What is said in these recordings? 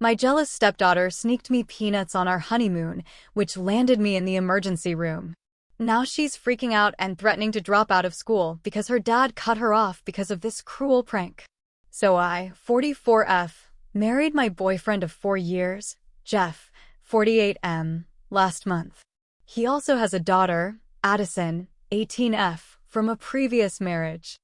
My jealous stepdaughter sneaked me peanuts on our honeymoon, which landed me in the emergency room. Now she's freaking out and threatening to drop out of school because her dad cut her off because of this cruel prank. So I, 44F, married my boyfriend of 4 years, Jeff, 48M, last month. He also has a daughter, Addison, 18F, from a previous marriage.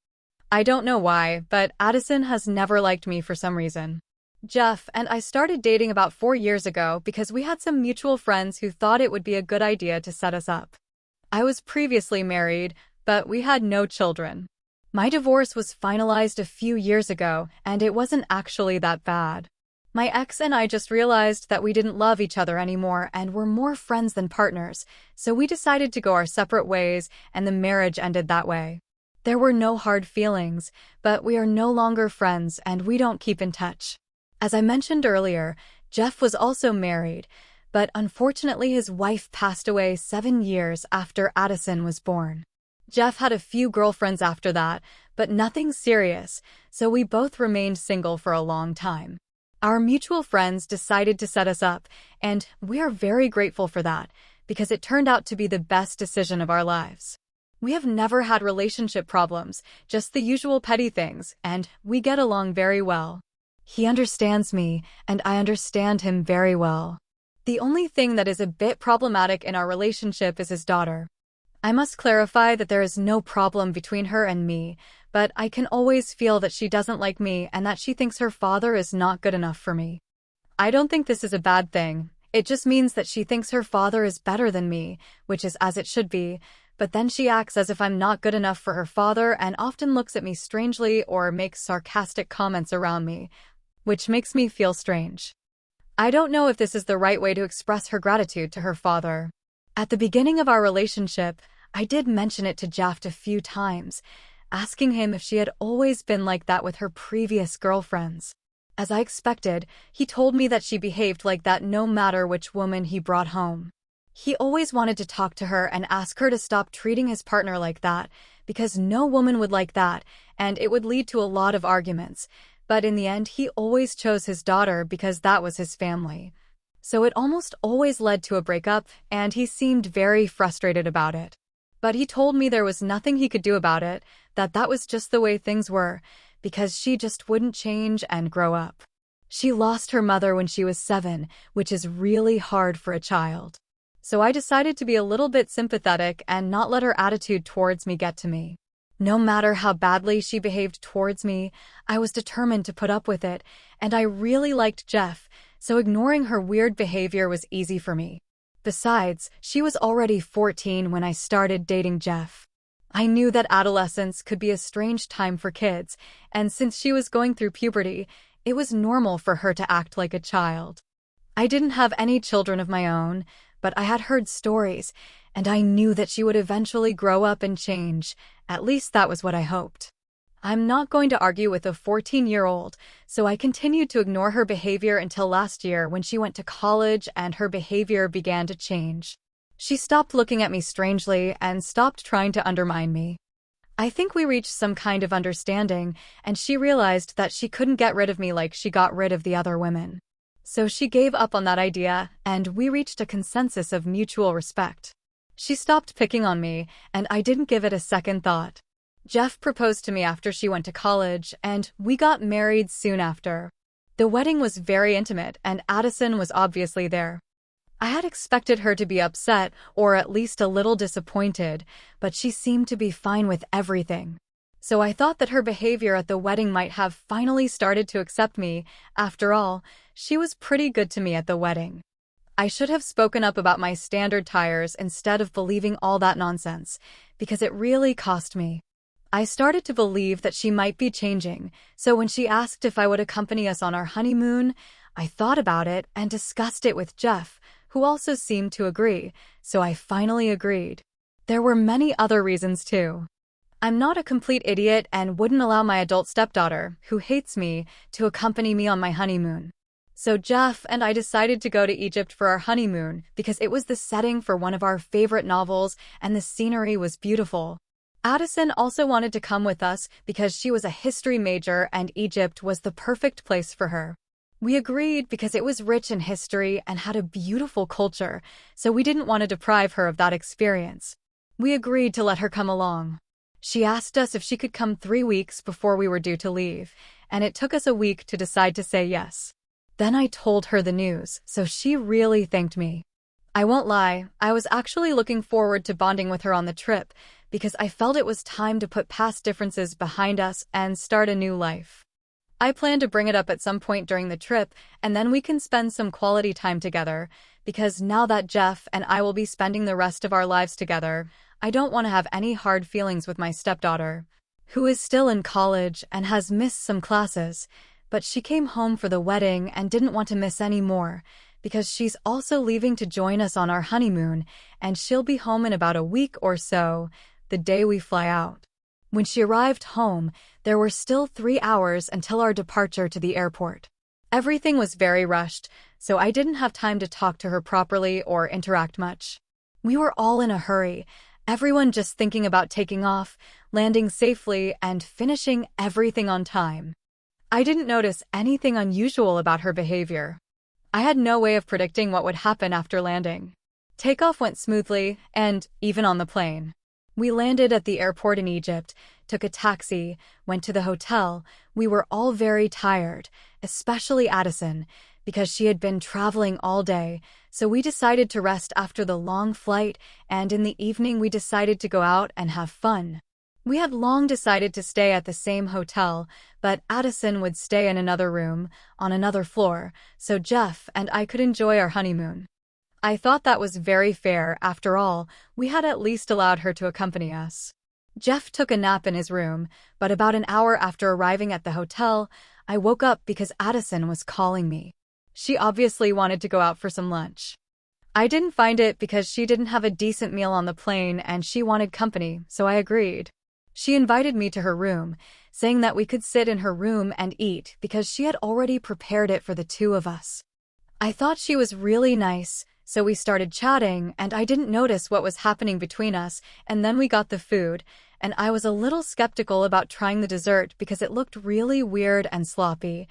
I don't know why, but Addison has never liked me for some reason. Jeff and I started dating about 4 years ago because we had some mutual friends who thought it would be a good idea to set us up. I was previously married, but we had no children. My divorce was finalized a few years ago, and it wasn't actually that bad. My ex and I just realized that we didn't love each other anymore and were more friends than partners, so we decided to go our separate ways, and the marriage ended that way. There were no hard feelings, but we are no longer friends and we don't keep in touch. As I mentioned earlier, Jeff was also married, but unfortunately his wife passed away 7 years after Addison was born. Jeff had a few girlfriends after that, but nothing serious, so we both remained single for a long time. Our mutual friends decided to set us up, and we are very grateful for that, because it turned out to be the best decision of our lives. We have never had relationship problems, just the usual petty things, and we get along very well. He understands me, and I understand him very well. The only thing that is a bit problematic in our relationship is his daughter. I must clarify that there is no problem between her and me, but I can always feel that she doesn't like me and that she thinks her father is not good enough for me. I don't think this is a bad thing. It just means that she thinks her father is better than me, which is as it should be, but then she acts as if I'm not good enough for her father and often looks at me strangely or makes sarcastic comments around me, which makes me feel strange. I don't know if this is the right way to express her gratitude to her father. At the beginning of our relationship, I did mention it to Jeff a few times, asking him if she had always been like that with her previous girlfriends. As I expected, he told me that she behaved like that no matter which woman he brought home. He always wanted to talk to her and ask her to stop treating his partner like that, because no woman would like that, and it would lead to a lot of arguments. But in the end, he always chose his daughter because that was his family. So it almost always led to a breakup, and he seemed very frustrated about it. But he told me there was nothing he could do about it, that was just the way things were, because she just wouldn't change and grow up. She lost her mother when she was 7, which is really hard for a child. So I decided to be a little bit sympathetic and not let her attitude towards me get to me. No matter how badly she behaved towards me, I was determined to put up with it, and I really liked Jeff, so ignoring her weird behavior was easy for me. Besides, she was already 14 when I started dating Jeff. I knew that adolescence could be a strange time for kids, and since she was going through puberty, it was normal for her to act like a child. I didn't have any children of my own, but I had heard stories, and I knew that she would eventually grow up and change. At least that was what I hoped. I'm not going to argue with a 14-year-old, so I continued to ignore her behavior until last year when she went to college and her behavior began to change. She stopped looking at me strangely and stopped trying to undermine me. I think we reached some kind of understanding, and she realized that she couldn't get rid of me like she got rid of the other women. So she gave up on that idea, and we reached a consensus of mutual respect. She stopped picking on me, and I didn't give it a second thought. Jeff proposed to me after she went to college, and we got married soon after. The wedding was very intimate, and Addison was obviously there. I had expected her to be upset, or at least a little disappointed, but she seemed to be fine with everything. So I thought that her behavior at the wedding might have finally started to accept me. After all, she was pretty good to me at the wedding. I should have spoken up about my standard tires instead of believing all that nonsense, because it really cost me. I started to believe that she might be changing, so when she asked if I would accompany us on our honeymoon, I thought about it and discussed it with Jeff, who also seemed to agree, so I finally agreed. There were many other reasons too. I'm not a complete idiot and wouldn't allow my adult stepdaughter, who hates me, to accompany me on my honeymoon. So Jeff and I decided to go to Egypt for our honeymoon because it was the setting for one of our favorite novels and the scenery was beautiful. Addison also wanted to come with us because she was a history major and Egypt was the perfect place for her. We agreed because it was rich in history and had a beautiful culture, so we didn't want to deprive her of that experience. We agreed to let her come along. She asked us if she could come 3 weeks before we were due to leave, and it took us a week to decide to say yes. Then I told her the news, so she really thanked me. I won't lie, I was actually looking forward to bonding with her on the trip because I felt it was time to put past differences behind us and start a new life. I plan to bring it up at some point during the trip, and then we can spend some quality time together, because now that Jeff and I will be spending the rest of our lives together, I don't want to have any hard feelings with my stepdaughter, who is still in college and has missed some classes, but she came home for the wedding and didn't want to miss any more, because she's also leaving to join us on our honeymoon, and she'll be home in about a week or so, the day we fly out. When she arrived home, there were still 3 hours until our departure to the airport. Everything was very rushed, so I didn't have time to talk to her properly or interact much. We were all in a hurry, everyone just thinking about taking off, landing safely, and finishing everything on time. I didn't notice anything unusual about her behavior. I had no way of predicting what would happen after landing. Takeoff went smoothly, and even on the plane. We landed at the airport in Egypt, took a taxi, went to the hotel. We were all very tired, especially Addison, because she had been traveling all day, so we decided to rest after the long flight, and in the evening we decided to go out and have fun. We had long decided to stay at the same hotel, but Addison would stay in another room, on another floor, so Jeff and I could enjoy our honeymoon. I thought that was very fair. After all, we had at least allowed her to accompany us. Jeff took a nap in his room, but about an hour after arriving at the hotel, I woke up because Addison was calling me. She obviously wanted to go out for some lunch. I didn't find it because she didn't have a decent meal on the plane and she wanted company, so I agreed. She invited me to her room, saying that we could sit in her room and eat because she had already prepared it for the two of us. I thought she was really nice, so we started chatting, and I didn't notice what was happening between us, and then we got the food, and I was a little skeptical about trying the dessert because it looked really weird and sloppy.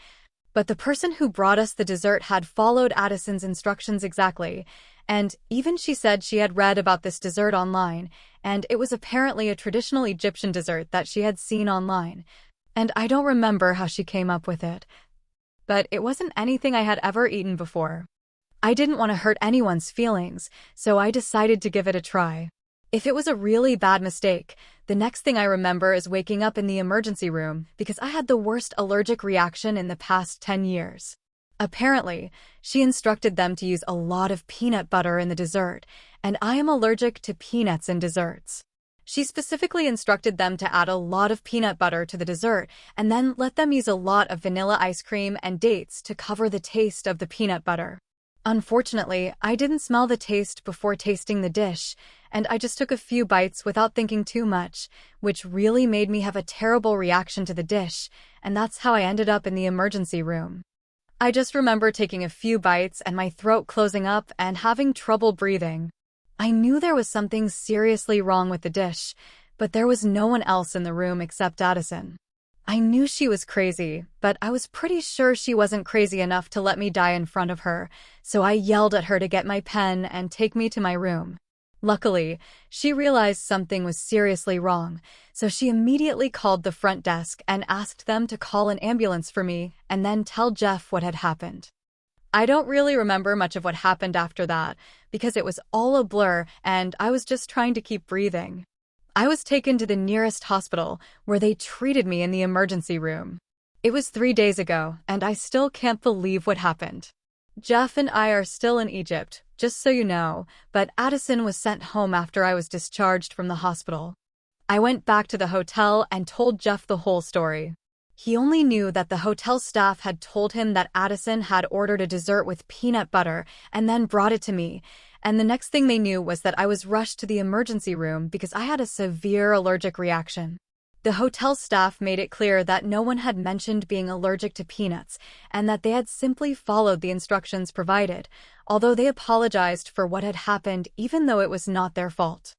But the person who brought us the dessert had followed Addison's instructions exactly, and even she said she had read about this dessert online, and it was apparently a traditional Egyptian dessert that she had seen online. And I don't remember how she came up with it. But it wasn't anything I had ever eaten before. I didn't want to hurt anyone's feelings, so I decided to give it a try. If it was a really bad mistake, the next thing I remember is waking up in the emergency room because I had the worst allergic reaction in the past 10 years. Apparently, she instructed them to use a lot of peanut butter in the dessert, and I am allergic to peanuts in desserts. She specifically instructed them to add a lot of peanut butter to the dessert and then let them use a lot of vanilla ice cream and dates to cover the taste of the peanut butter. Unfortunately, I didn't smell the taste before tasting the dish, and I just took a few bites without thinking too much, which really made me have a terrible reaction to the dish, and that's how I ended up in the emergency room. I just remember taking a few bites and my throat closing up and having trouble breathing. I knew there was something seriously wrong with the dish, but there was no one else in the room except Addison. I knew she was crazy, but I was pretty sure she wasn't crazy enough to let me die in front of her, so I yelled at her to get my pen and take me to my room. Luckily, she realized something was seriously wrong, so she immediately called the front desk and asked them to call an ambulance for me and then tell Jeff what had happened. I don't really remember much of what happened after that, because it was all a blur and I was just trying to keep breathing. I was taken to the nearest hospital, where they treated me in the emergency room. It was 3 days ago, and I still can't believe what happened. Jeff and I are still in Egypt, just so you know, but Addison was sent home after I was discharged from the hospital. I went back to the hotel and told Jeff the whole story. He only knew that the hotel staff had told him that Addison had ordered a dessert with peanut butter and then brought it to me, and the next thing they knew was that I was rushed to the emergency room because I had a severe allergic reaction. The hotel staff made it clear that no one had mentioned being allergic to peanuts and that they had simply followed the instructions provided, although they apologized for what had happened even though it was not their fault.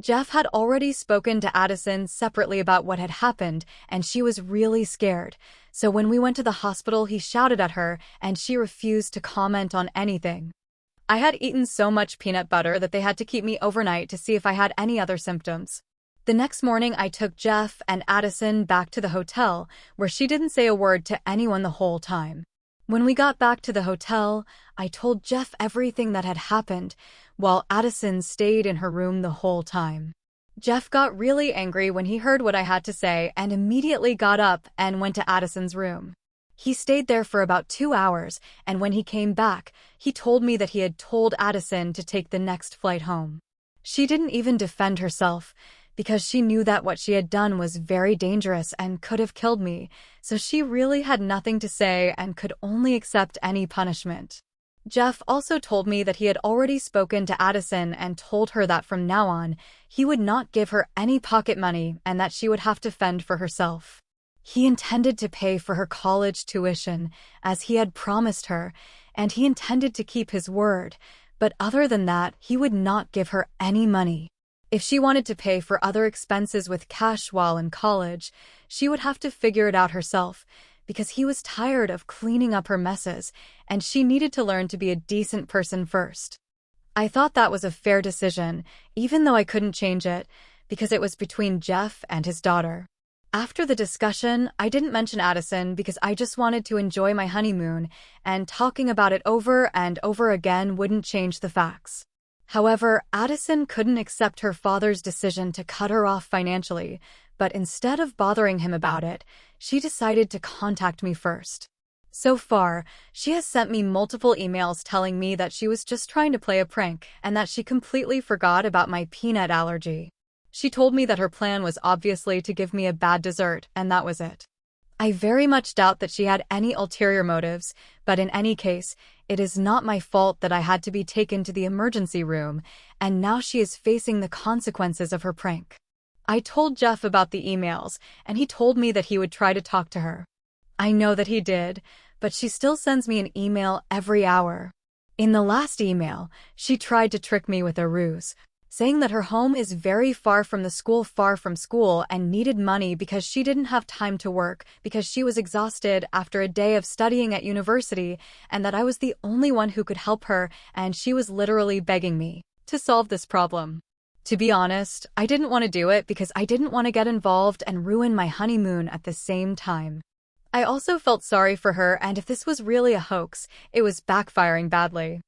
Jeff had already spoken to Addison separately about what had happened, and she was really scared. So when we went to the hospital, he shouted at her, and she refused to comment on anything. I had eaten so much peanut butter that they had to keep me overnight to see if I had any other symptoms. The next morning, I took Jeff and Addison back to the hotel, where she didn't say a word to anyone the whole time. When we got back to the hotel, I told Jeff everything that had happened, while Addison stayed in her room the whole time. Jeff got really angry when he heard what I had to say and immediately got up and went to Addison's room. He stayed there for about 2 hours, and when he came back, he told me that he had told Addison to take the next flight home. She didn't even defend herself, because she knew that what she had done was very dangerous and could have killed me, so she really had nothing to say and could only accept any punishment. Jeff also told me that he had already spoken to Addison and told her that from now on, he would not give her any pocket money and that she would have to fend for herself. He intended to pay for her college tuition, as he had promised her, and he intended to keep his word, but other than that, he would not give her any money. If she wanted to pay for other expenses with cash while in college, she would have to figure it out herself, because he was tired of cleaning up her messes, and she needed to learn to be a decent person first. I thought that was a fair decision, even though I couldn't change it, because it was between Jeff and his daughter. After the discussion, I didn't mention Addison because I just wanted to enjoy my honeymoon, and talking about it over and over again wouldn't change the facts. However, Addison couldn't accept her father's decision to cut her off financially, but instead of bothering him about it, she decided to contact me first. So far, she has sent me multiple emails telling me that she was just trying to play a prank and that she completely forgot about my peanut allergy. She told me that her plan was obviously to give me a bad dessert, and that was it. I very much doubt that she had any ulterior motives, but in any case, it is not my fault that I had to be taken to the emergency room, and now she is facing the consequences of her prank. I told Jeff about the emails, and he told me that he would try to talk to her. I know that he did, but she still sends me an email every hour. In the last email, she tried to trick me with a ruse, saying that her home is very far from school and needed money because she didn't have time to work because she was exhausted after a day of studying at university, and that I was the only one who could help her, and she was literally begging me to solve this problem. To be honest, I didn't want to do it because I didn't want to get involved and ruin my honeymoon at the same time. I also felt sorry for her, and if this was really a hoax, it was backfiring badly.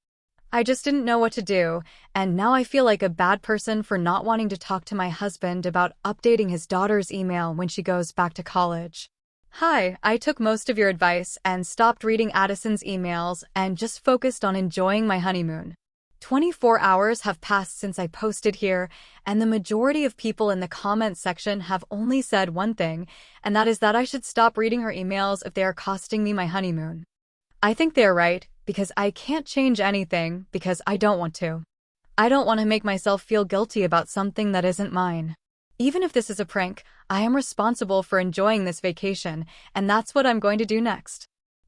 I just didn't know what to do, and now I feel like a bad person for not wanting to talk to my husband about updating his daughter's email when she goes back to college. Hi, I took most of your advice and stopped reading Addison's emails and just focused on enjoying my honeymoon. 24 hours have passed since I posted here, and the majority of people in the comments section have only said one thing, and that is that I should stop reading her emails if they are costing me my honeymoon. I think they are right, because I can't change anything because I don't want to. I don't want to make myself feel guilty about something that isn't mine. Even if this is a prank, I am responsible for enjoying this vacation, and that's what I'm going to do next.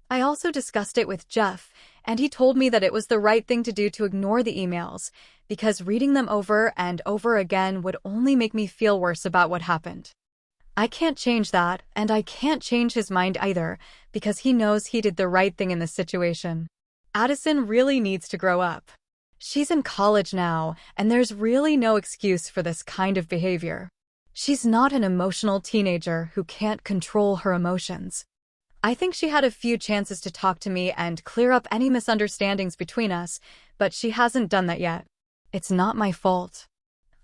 I also discussed it with Jeff, and he told me that it was the right thing to do to ignore the emails, because reading them over and over again would only make me feel worse about what happened. I can't change that, and I can't change his mind either, because he knows he did the right thing in this situation. Addison really needs to grow up. She's in college now, and there's really no excuse for this kind of behavior. She's not an emotional teenager who can't control her emotions. I think she had a few chances to talk to me and clear up any misunderstandings between us, but she hasn't done that yet. It's not my fault.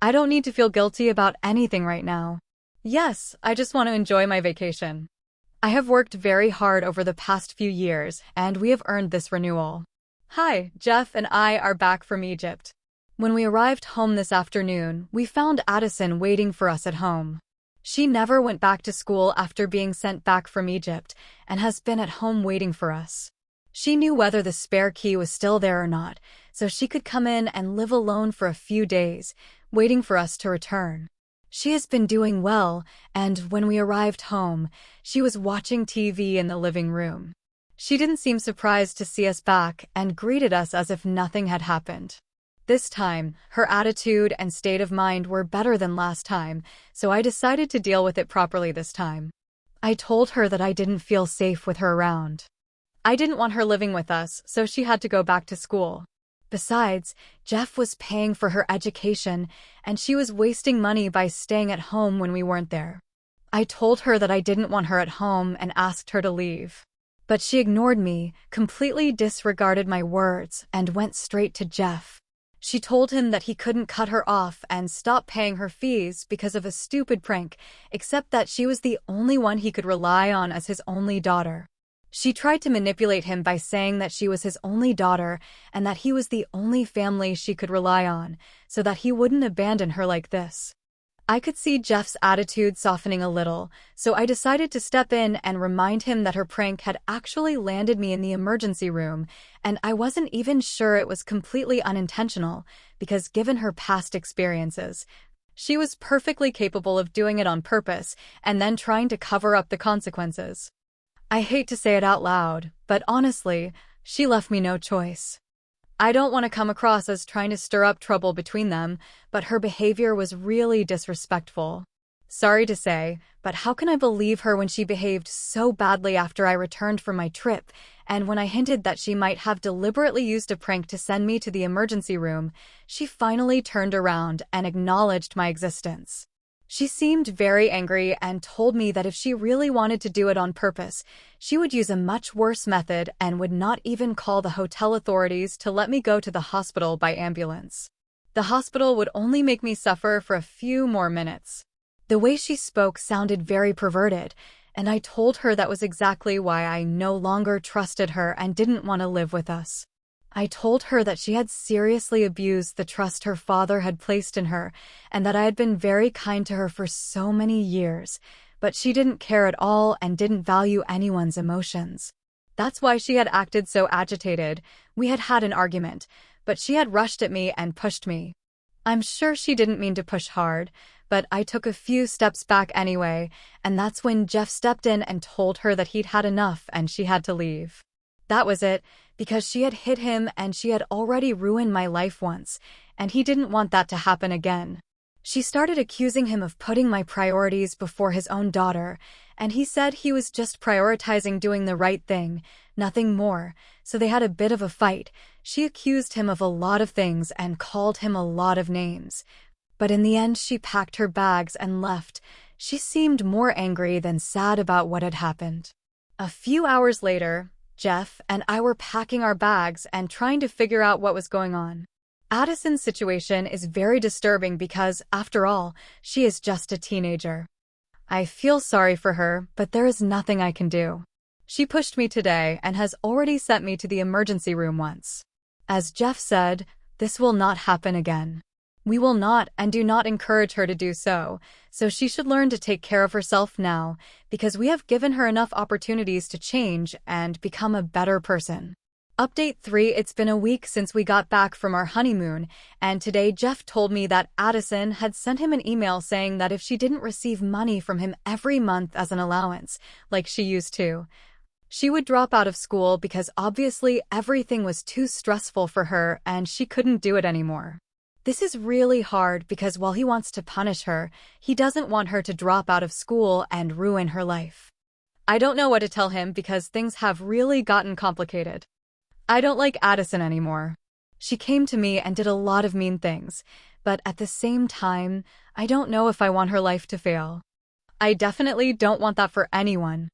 I don't need to feel guilty about anything right now. Yes, I just want to enjoy my vacation. I have worked very hard over the past few years, and we have earned this renewal. Hi, Jeff and I are back from Egypt. When we arrived home this afternoon, we found Addison waiting for us at home. She never went back to school after being sent back from Egypt, and has been at home waiting for us. She knew whether the spare key was still there or not, so she could come in and live alone for a few days, waiting for us to return. She has been doing well, and when we arrived home, she was watching TV in the living room. She didn't seem surprised to see us back and greeted us as if nothing had happened. This time, her attitude and state of mind were better than last time, so I decided to deal with it properly this time. I told her that I didn't feel safe with her around. I didn't want her living with us, so she had to go back to school. Besides, Jeff was paying for her education, and she was wasting money by staying at home when we weren't there. I told her that I didn't want her at home and asked her to leave. But she ignored me, completely disregarded my words, and went straight to Jeff. She told him that he couldn't cut her off and stop paying her fees because of a stupid prank, except that she was the only one he could rely on as his only daughter. She tried to manipulate him by saying that she was his only daughter and that he was the only family she could rely on, so that he wouldn't abandon her like this. I could see Jeff's attitude softening a little, so I decided to step in and remind him that her prank had actually landed me in the emergency room, and I wasn't even sure it was completely unintentional, because given her past experiences, she was perfectly capable of doing it on purpose and then trying to cover up the consequences. I hate to say it out loud, but honestly, she left me no choice. I don't want to come across as trying to stir up trouble between them, but her behavior was really disrespectful. Sorry to say, but how can I believe her when she behaved so badly after I returned from my trip, and when I hinted that she might have deliberately used a prank to send me to the emergency room, she finally turned around and acknowledged my existence. She seemed very angry and told me that if she really wanted to do it on purpose, she would use a much worse method and would not even call the hotel authorities to let me go to the hospital by ambulance. The hospital would only make me suffer for a few more minutes. The way she spoke sounded very perverted, and I told her that was exactly why I no longer trusted her and didn't want to live with us. I told her that she had seriously abused the trust her father had placed in her, and that I had been very kind to her for so many years, but she didn't care at all and didn't value anyone's emotions. That's why she had acted so agitated. We had had an argument, but she had rushed at me and pushed me. I'm sure she didn't mean to push hard, but I took a few steps back anyway, and that's when Jeff stepped in and told her that he'd had enough and she had to leave. That was it, because she had hit him and she had already ruined my life once, and he didn't want that to happen again. She started accusing him of putting my priorities before his own daughter, and he said he was just prioritizing doing the right thing, nothing more, so they had a bit of a fight. She accused him of a lot of things and called him a lot of names. But in the end, she packed her bags and left. She seemed more angry than sad about what had happened. A few hours later, Jeff and I were packing our bags and trying to figure out what was going on. Addison's situation is very disturbing because, after all, she is just a teenager. I feel sorry for her, but there is nothing I can do. She pushed me today and has already sent me to the emergency room once. As Jeff said, this will not happen again. We will not and do not encourage her to do so, so she should learn to take care of herself now, because we have given her enough opportunities to change and become a better person. Update 3: It's been a week since we got back from our honeymoon, and today Jeff told me that Addison had sent him an email saying that if she didn't receive money from him every month as an allowance, like she used to, she would drop out of school because obviously everything was too stressful for her and she couldn't do it anymore. This is really hard because while he wants to punish her, he doesn't want her to drop out of school and ruin her life. I don't know what to tell him because things have really gotten complicated. I don't like Addison anymore. She came to me and did a lot of mean things, but at the same time, I don't know if I want her life to fail. I definitely don't want that for anyone.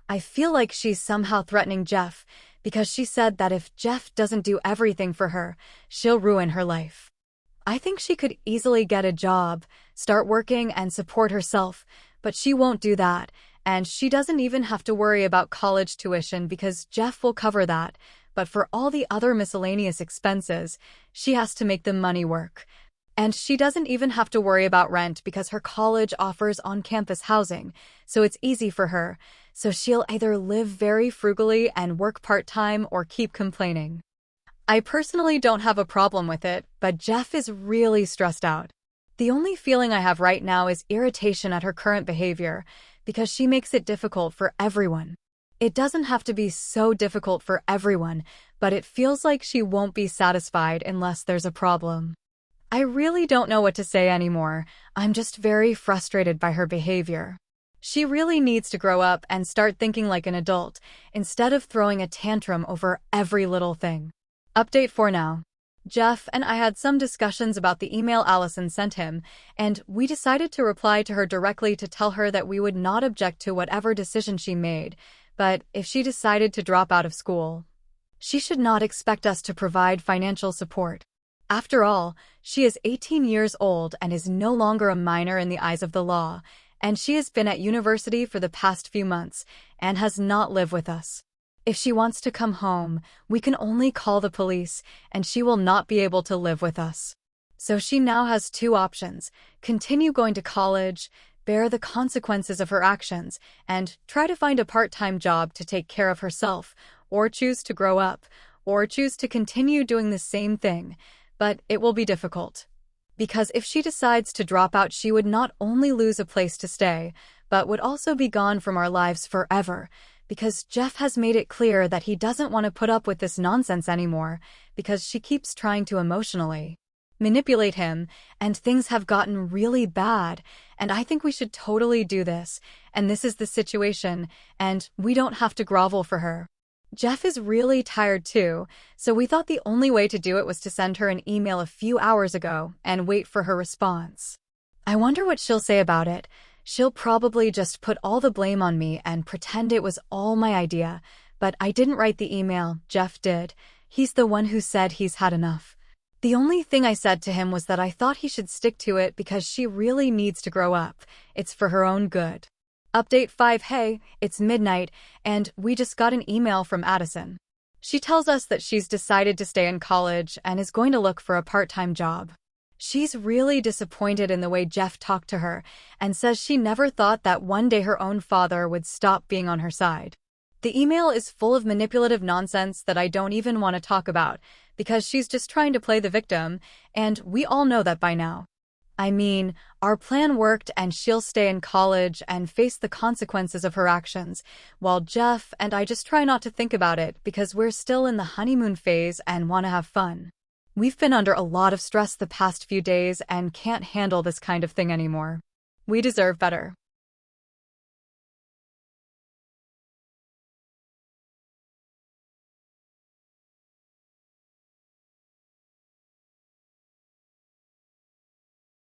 I feel like she's somehow threatening Jeff because she said that if Jeff doesn't do everything for her, she'll ruin her life. I think she could easily get a job, start working, and support herself, but she won't do that, and she doesn't even have to worry about college tuition because Jeff will cover that, but for all the other miscellaneous expenses, she has to make the money work. And she doesn't even have to worry about rent because her college offers on-campus housing, so it's easy for her, so she'll either live very frugally and work part-time or keep complaining. I personally don't have a problem with it, but Jeff is really stressed out. The only feeling I have right now is irritation at her current behavior, because she makes it difficult for everyone. It doesn't have to be so difficult for everyone, but it feels like she won't be satisfied unless there's a problem. I really don't know what to say anymore. I'm just very frustrated by her behavior. She really needs to grow up and start thinking like an adult, instead of throwing a tantrum over every little thing. Update for now. Jeff and I had some discussions about the email Allison sent him, and we decided to reply to her directly to tell her that we would not object to whatever decision she made, but if she decided to drop out of school, she should not expect us to provide financial support. After all, she is 18 years old and is no longer a minor in the eyes of the law, and she has been at university for the past few months and has not lived with us. If she wants to come home, we can only call the police, and she will not be able to live with us. So she now has two options: continue going to college, bear the consequences of her actions, and try to find a part-time job to take care of herself, or choose to grow up, or choose to continue doing the same thing. But it will be difficult. Because if she decides to drop out, she would not only lose a place to stay, but would also be gone from our lives forever, because Jeff has made it clear that he doesn't want to put up with this nonsense anymore, because she keeps trying to emotionally manipulate him, and things have gotten really bad, and I think we should totally do this, and this is the situation, and we don't have to grovel for her. Jeff is really tired too, so we thought the only way to do it was to send her an email a few hours ago and wait for her response. I wonder what she'll say about it. She'll probably just put all the blame on me and pretend it was all my idea, but I didn't write the email, Jeff did. He's the one who said he's had enough. The only thing I said to him was that I thought he should stick to it because she really needs to grow up. It's for her own good. Update 5. Hey, it's midnight, and we just got an email from Addison. She tells us that she's decided to stay in college and is going to look for a part-time job. She's really disappointed in the way Jeff talked to her and says she never thought that one day her own father would stop being on her side. The email is full of manipulative nonsense that I don't even want to talk about because she's just trying to play the victim, and we all know that by now. I mean, our plan worked and she'll stay in college and face the consequences of her actions, while Jeff and I just try not to think about it because we're still in the honeymoon phase and want to have fun. We've been under a lot of stress the past few days and can't handle this kind of thing anymore. We deserve better.